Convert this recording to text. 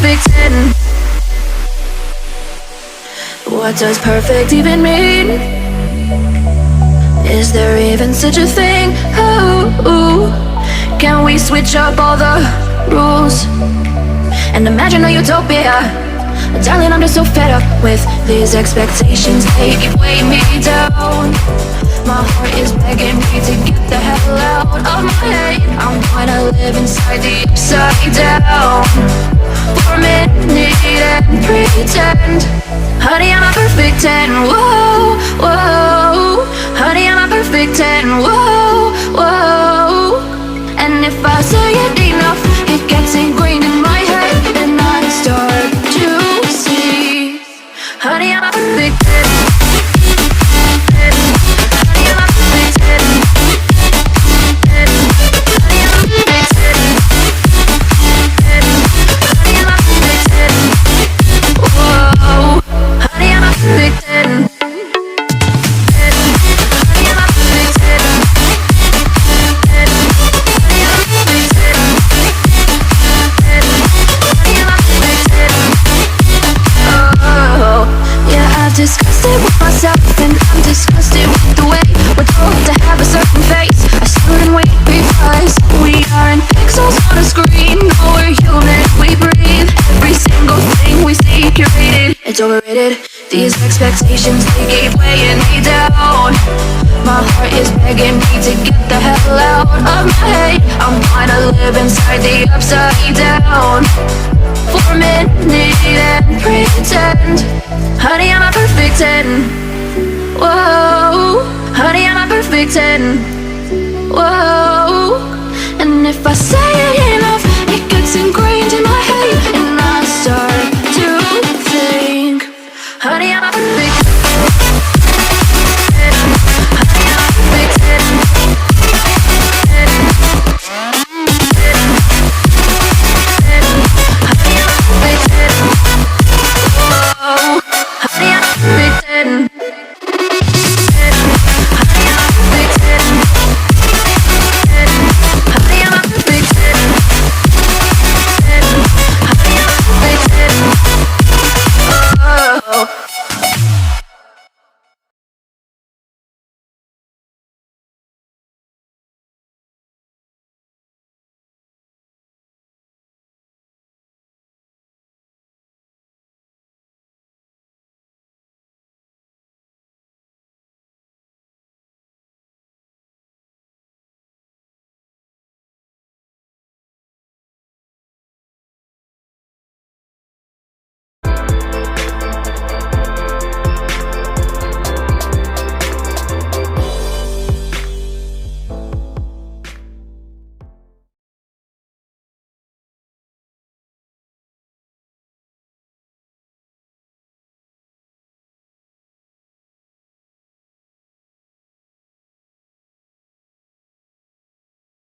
perfect 10. What does perfect even mean? Is there even such a thing? Oh, can we switch up all the rules and imagine a utopia? Darling, I'm just so fed up with these expectations. They keep weighing me down. My heart is begging me to get the hell out of my head. I'm gonna live inside the upside down for a minute and pretend. Honey, I'm a perfect 10. Whoa, whoa. Honey, I'm a perfect 10. Whoa, whoa. And if I say it enough, it gets ingrained in my head, and I start to see. Honey, I'm a perfect 10. Honey, I'm a perfect 10. Honey, I'm a perfect 10. Honey, I'm a perfect 10. Whoa. Honey, I'm a perfect 10. Honey, I'm a perfect 10. Disgusted with myself, and I'm disgusted with the way we're told to have a certain face, a certain weight, because we aren't pixels on a screen. No, we're human, we breathe. Every single thing we see curated, it's overrated. These expectations, they keep weighing me down. My heart is begging me to get the hell out of my head. I'm gonna live inside the upside down for a minute and pretend. Honey, I'm a perfect 10. Whoa. Honey, I'm a perfect 10. Whoa. And if I say it